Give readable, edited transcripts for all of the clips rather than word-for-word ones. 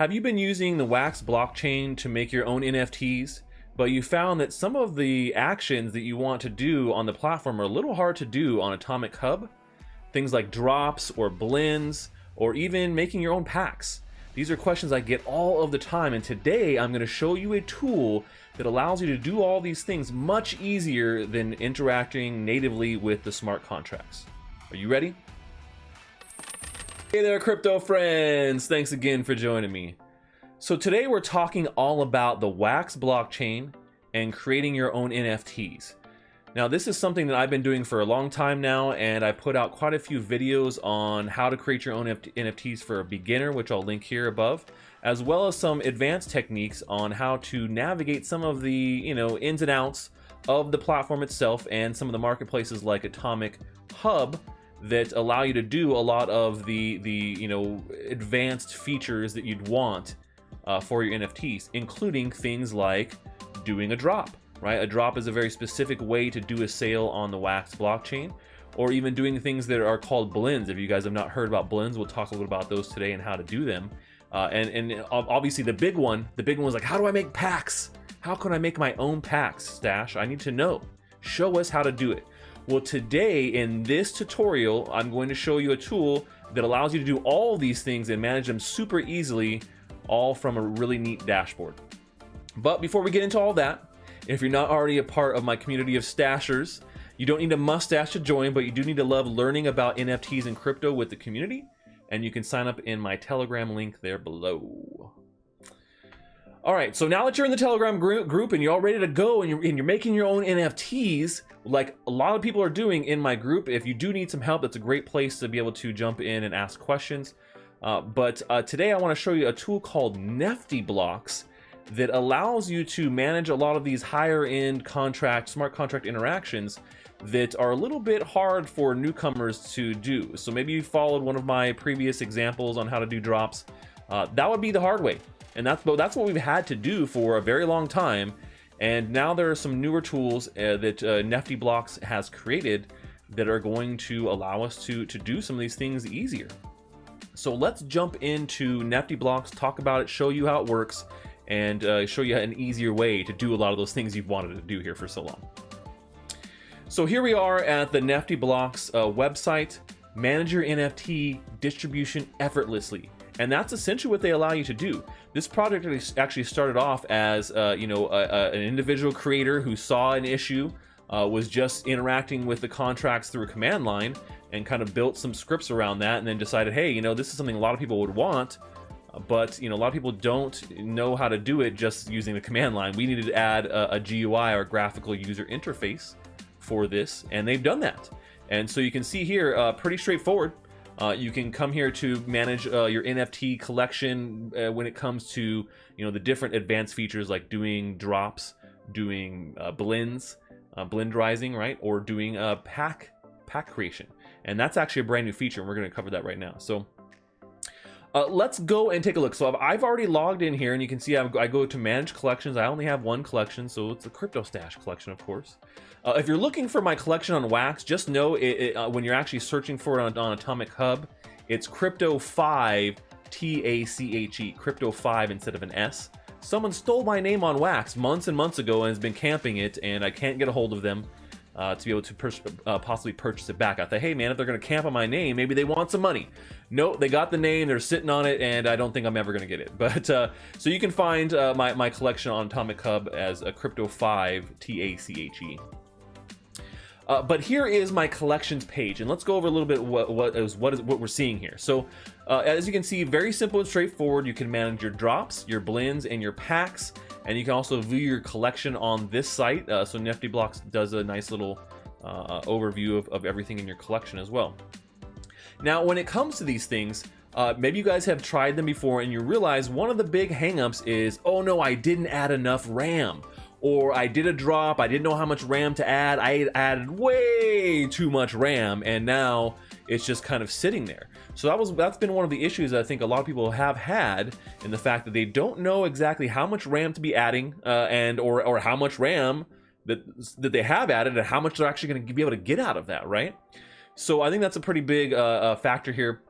Have you been using the Wax blockchain to make your own NFTs, but you found that some of the actions that you want to do on the platform are a little hard to do on Atomic Hub? Things like drops or blends, or even making your own packs. These are questions I get all of the time, and today I'm going to show you a tool that allows you to do all these things much easier than interacting natively with the smart contracts. Are you ready? Hey there, crypto friends! Thanks again for joining me. So today we're talking all about the Wax blockchain and creating your own NFTs. Now this is something that I've been doing for a long time now, and I put out quite a few videos on how to create your own NFTs for a beginner, which I'll link here above, as well as some advanced techniques on how to navigate some of the ins and outs of the platform itself and some of the marketplaces like Atomic Hub that allow you to do a lot of the advanced features that you'd want for your NFTs, including things like doing a drop. Right? A drop is a very specific way to do a sale on the Wax blockchain, or even doing things that are called blends. If you guys have not heard about blends, we'll talk a little about those today and how to do them. And obviously the big one was like, how do I make packs? How can I make my own packs, Stash? I need to know. Show us how to do it. Well, today in this tutorial, I'm going to show you a tool that allows you to do all these things and manage them super easily, all from a really neat dashboard. But before we get into all that, if you're not already a part of my community of stashers, you don't need a mustache to join, but you do need to love learning about NFTs and crypto with the community, and you can sign up in my Telegram link there below. All right, so now that you're in the Telegram group and you're all ready to go and you're making your own NFTs, like a lot of people are doing in my group, if you do need some help, that's a great place to be able to jump in and ask questions. But today I want to show you a tool called Neftyblocks that allows you to manage a lot of these higher end smart contract interactions that are a little bit hard for newcomers to do. So maybe you followed one of my previous examples on how to do drops. That would be the hard way. And that's what we've had to do for a very long time. And now there are some newer tools that Neftyblocks has created that are going to allow us to do some of these things easier. So let's jump into Neftyblocks, talk about it, show you how it works, and show you an easier way to do a lot of those things you've wanted to do here for so long. So here we are at the Neftyblocks website. Manage your NFT distribution effortlessly. And that's essentially what they allow you to do. This project actually started off as an individual creator who saw an issue, was just interacting with the contracts through a command line, and kind of built some scripts around that, and then decided, hey, this is something a lot of people would want. But a lot of people don't know how to do it just using the command line. We needed to add a GUI, or graphical user interface, for this, and they've done that. And so you can see here, pretty straightforward. You can come here to manage your NFT collection when it comes to the different advanced features like doing drops, doing blends, blenderizing, right, or doing pack creation. And that's actually a brand new feature, and we're going to cover that right now. So let's go and take a look. So I've already logged in here, and you can see I go to manage collections. I only have one collection, so it's a Crypto Stash collection, of course. If you're looking for my collection on Wax, just know when you're actually searching for it on Atomic Hub, it's Crypto 5 TACHE, Crypto 5 instead of an S. Someone stole my name on Wax months and months ago and has been camping it, and I can't get a hold of them to be able to possibly purchase it back. I thought, hey man, if they're going to camp on my name, maybe they want some money. Nope, they got the name, they're sitting on it, and I don't think I'm ever going to get it. But so you can find my collection on Atomic Hub as a Crypto 5 TACHE. But here is my collections page, and let's go over a little bit what we're seeing here. So as you can see, very simple and straightforward. You can manage your drops, your blends, and your packs, and you can also view your collection on this site. So Neftyblocks does a nice little overview of everything in your collection as well. Now, when it comes to these things, maybe you guys have tried them before and you realize one of the big hangups is, oh no, I didn't add enough RAM. Or I did a drop, I didn't know how much RAM to add, I added way too much RAM, and now it's just kind of sitting there. So that's been one of the issues that I think a lot of people have had, in the fact that they don't know exactly how much RAM to be adding, or how much RAM that they have added, and how much they're actually going to be able to get out of that, right? So I think that's a pretty big factor here.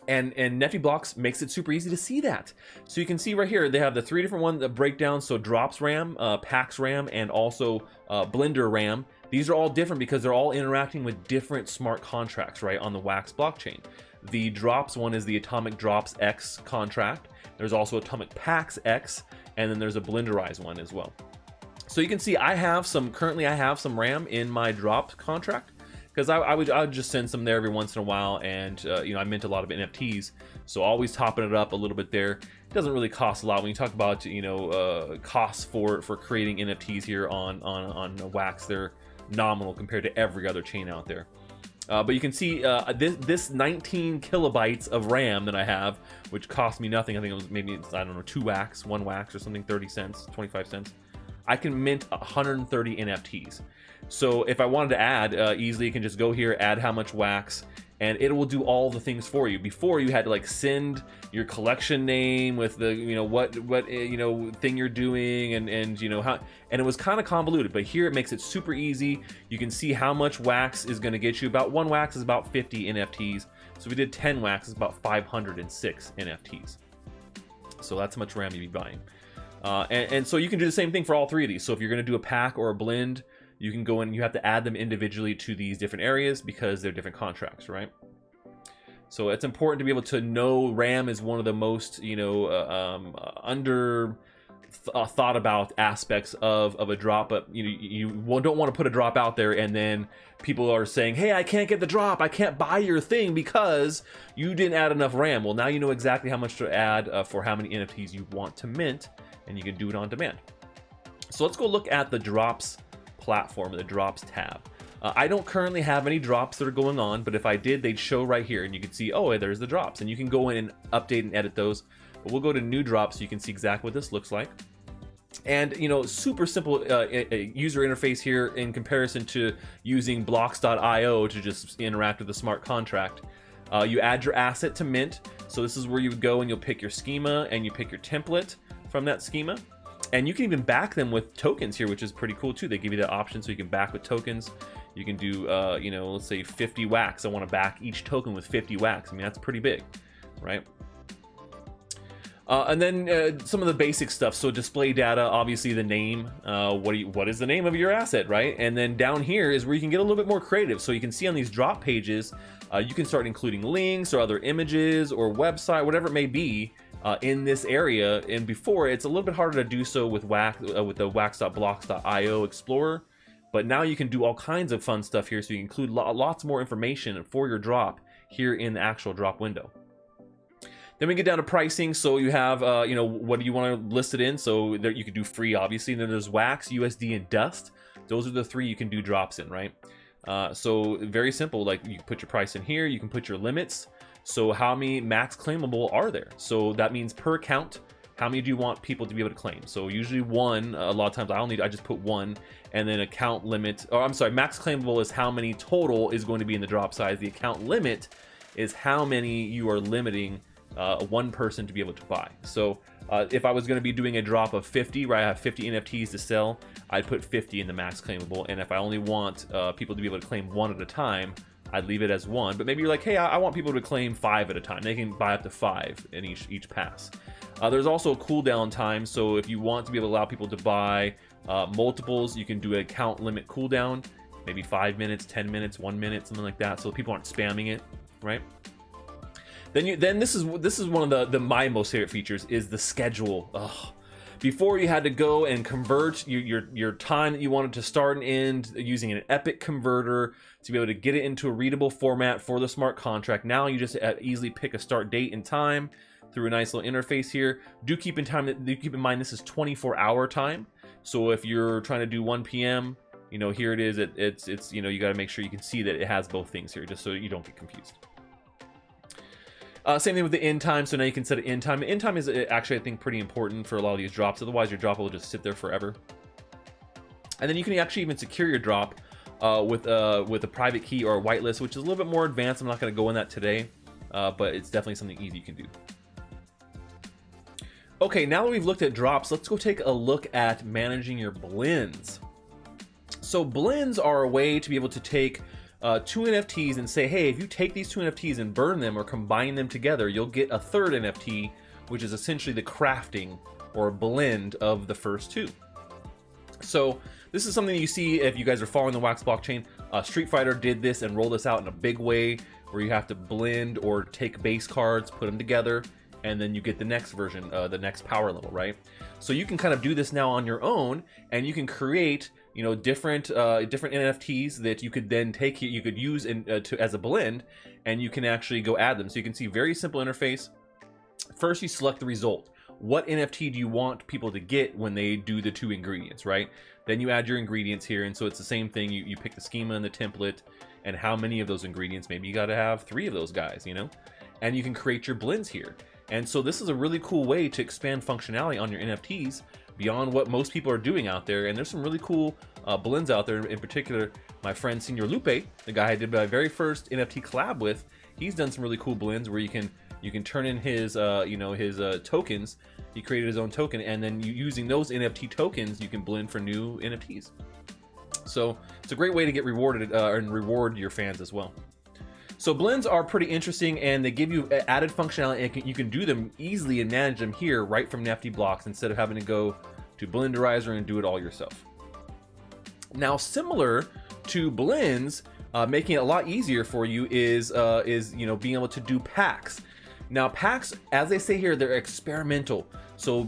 And Neftyblocks makes it super easy to see that. So you can see right here, they have the 3 different ones that break down. So drops RAM, packs RAM, and also blender RAM. These are all different because they're all interacting with different smart contracts, right, on the Wax blockchain. The drops one is the Atomic Drops X contract. There's also Atomic Packs X, and then there's a blenderized one as well. So you can see currently I have some RAM in my drop contract, because I would just send some there every once in a while, and you know, I mint a lot of NFTs, so always topping it up a little bit there. It doesn't really cost a lot when you talk about, you know, costs for creating NFTs here on Wax. They're nominal compared to every other chain out there. But you can see this 19 kilobytes of RAM that I have, which cost me nothing. I think it was maybe, I don't know, 2 wax, 1 wax or something, 30 cents, 25 cents. I can mint 130 NFTs. So if I wanted to add, easily you can just go here, add how much wax, and it will do all the things for you. Before, you had to like send your collection name with the, you know, what you know, thing you're doing, and you know how, and it was kind of convoluted. But here it makes it super easy. You can see how much wax is going to get you. About 1 wax is about 50 NFTs. So if we did 10 wax, it's about 506 NFTs. So that's how much RAM you'd be buying. And so you can do the same thing for all 3 of these. So if you're going to do a pack or a blend, you can go in, you have to add them individually to these different areas because they're different contracts, right? So it's important to be able to know RAM is one of the most, you know, thought about aspects of a drop. But you don't want to put a drop out there and then people are saying, hey, I can't get the drop, I can't buy your thing because you didn't add enough RAM. Well, now you know exactly how much to add for how many NFTs you want to mint, and you can do it on demand. So let's go look at the drops platform, the drops tab. I don't currently have any drops that are going on, but if I did, they'd show right here, and you can see, oh, there's the drops, and you can go in and update and edit those. But we'll go to new drops so you can see exactly what this looks like. And you know, super simple user interface here in comparison to using blocks.io to just interact with the smart contract. You add your asset to mint, so this is where you would go and you'll pick your schema and you pick your template from that schema. And you can even back them with tokens here, which is pretty cool too. They give you that option, so you can back with tokens. You can do, you know, let's say 50 wax. I want to back each token with 50 wax. I mean, that's pretty big, right? And then some of the basic stuff. So display data, obviously the name. What is the name of your asset, right? And then down here is where you can get a little bit more creative. So you can see on these drop pages, you can start including links or other images or website, whatever it may be. In this area, and before it's a little bit harder to do so with Wax, with the wax.blocks.io Explorer, but now you can do all kinds of fun stuff here. So you can include lots more information for your drop here in the actual drop window. Then we get down to pricing. So you have, you know, what do you want to list it in? So there you could do free, obviously. And then there's Wax, USD, and Dust. Those are the 3 you can do drops in, right? So very simple. Like you can put your price in here. You can put your limits. So how many max claimable are there? So that means per account, how many do you want people to be able to claim? So usually 1, a lot of times I just put 1, and then account limit, or I'm sorry, max claimable is how many total is going to be in the drop size. The account limit is how many you are limiting one person to be able to buy. So if I was going to be doing a drop of 50, where I have 50 NFTs to sell, I'd put 50 in the max claimable. And if I only want people to be able to claim 1 at a time, I'd leave it as 1, but maybe you're like, hey, I want people to claim 5 at a time. They can buy up to 5 in each pass. There's also a cooldown time, so if you want to be able to allow people to buy multiples, you can do an account limit cooldown, maybe 5 minutes, 10 minutes, 1 minute, something like that, so people aren't spamming it, right? Then this is one of my most favorite features is the schedule. Ugh. Before you had to go and convert your time that you wanted to start and end using an Epic converter to be able to get it into a readable format for the smart contract. Now you just easily pick a start date and time through a nice little interface here. Do keep in mind this is 24-hour time. So if you're trying to do 1 p.m., you know, here it is. It's you know, you got to make sure you can see that it has both things here, just so you don't get confused. Same thing with the end time. So now you can set an end time. End time is actually, I think, pretty important for a lot of these drops. Otherwise, your drop will just sit there forever. And then you can actually even secure your drop with a private key or a whitelist, which is a little bit more advanced. I'm not going to go in that today, but it's definitely something easy you can do. Okay, now that we've looked at drops, let's go take a look at managing your blends. So blends are a way to be able to take two NFTs and say, hey, if you take these two NFTs and burn them or combine them together, you'll get a third NFT, which is essentially the crafting or blend of the first two. So this is something you see if you guys are following the Wax blockchain. Street Fighter did this and rolled this out in a big way, where you have to blend or take base cards, put them together, and then you get the next version, the next power level, right? So you can kind of do this now on your own, and you can create, you know, different NFTs that you could then take, you could use as a blend, and you can actually go add them. So you can see very simple interface. First, you select the result. What NFT do you want people to get when they do the two ingredients, right? Then you add your ingredients here, and so it's the same thing. You pick the schema and the template, and how many of those ingredients. Maybe you got to have 3 of those guys, you know? And you can create your blends here. And so this is a really cool way to expand functionality on your NFTs beyond what most people are doing out there. And there's some really cool blends out there. In particular, my friend Senior Lupe, the guy I did my very first NFT collab with, he's done some really cool blends where you can turn in his tokens. He created his own token, and then using those NFT tokens, you can blend for new NFTs. So it's a great way to get rewarded and reward your fans as well. So blends are pretty interesting, and they give you added functionality, and you can do them easily and manage them here right from Neftyblocks instead of having to go to Blenderizer and do it all yourself. Now, similar to blends, making it a lot easier for you is being able to do packs. Now, packs, as they say here, they're experimental, so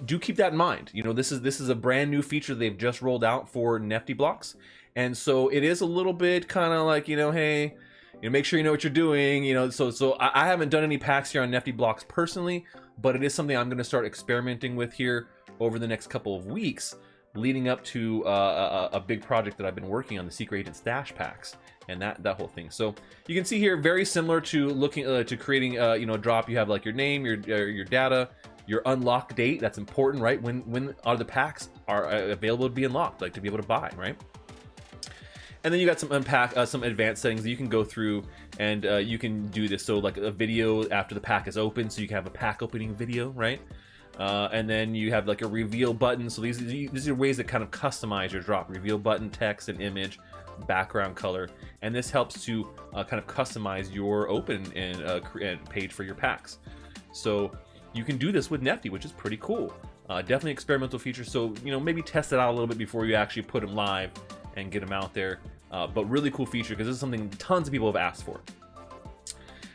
do keep that in mind. You know, this is a brand new feature they've just rolled out for Neftyblocks, and so it is a little bit kind of like, you know, hey, you know, make sure you know what you're doing. You know, so I haven't done any packs here on Neftyblocks personally, but it is something I'm going to start experimenting with here over the next couple of weeks, leading up to a big project that I've been working on, the Secret Agent Stash packs, and that whole thing. So you can see here, very similar to looking to creating a drop. You have like your name, your data, your unlock date. That's important, right? When are the packs are available to be unlocked, like to be able to buy, right? And then you got some advanced settings that you can go through, and you can do this. So like a video after the pack is open, so you can have a pack opening video, right? And then you have like a reveal button. So these are ways that kind of customize your drop. Reveal button, text and image, background color, and this helps to kind of customize your open and page for your packs. So you can do this with Nefty, which is pretty cool. Definitely experimental feature. So maybe test it out a little bit before you actually put them live and get them out there. But really cool feature, because this is something tons of people have asked for.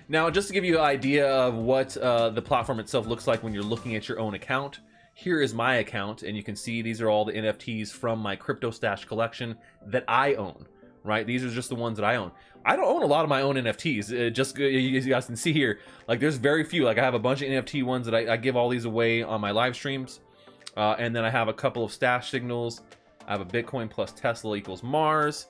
Now, just to give you an idea of what the platform itself looks like when you're looking at your own account, here is my account, and you can see these are all the NFTs from my Crypto Stash collection that I own, right? These are just the ones that I own. I don't own a lot of my own NFTs. Just you guys can see here, like there's very few. Like I have a bunch of NFT ones that I give all these away on my live streams. And then I have a couple of stash signals. I have a Bitcoin plus Tesla equals Mars.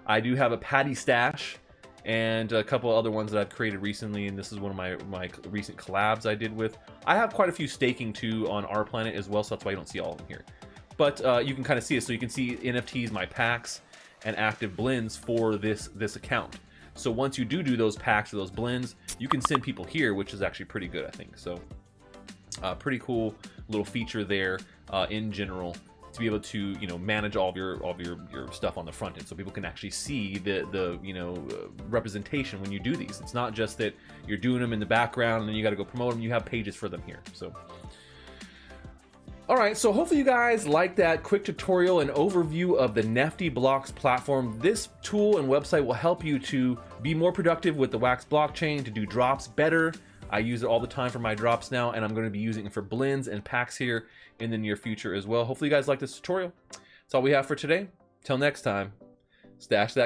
I do have a Patty stash and a couple of other ones that I've created recently, and this is one of my recent collabs I did with. I have quite a few staking too on our planet as well, so that's why you don't see all of them here. But you can kind of see it. So you can see NFTs, my packs, and active blends for this account. So once you do those packs or those blends, you can send people here, which is actually pretty good, I think. So pretty cool little feature there in general, to be able to manage all of your stuff on the front end, so people can actually see the representation when you do these. It's not just that you're doing them in the background and then you got to go promote them. You have pages for them here. So all right, so hopefully you guys like that quick tutorial and overview of the Neftyblocks platform. This tool and website will help you to be more productive with the Wax blockchain, to do drops better. I use it all the time for my drops now, and I'm going to be using it for blends and packs here in the near future as well. Hopefully you guys like this tutorial. That's all we have for today. Till next time, stash that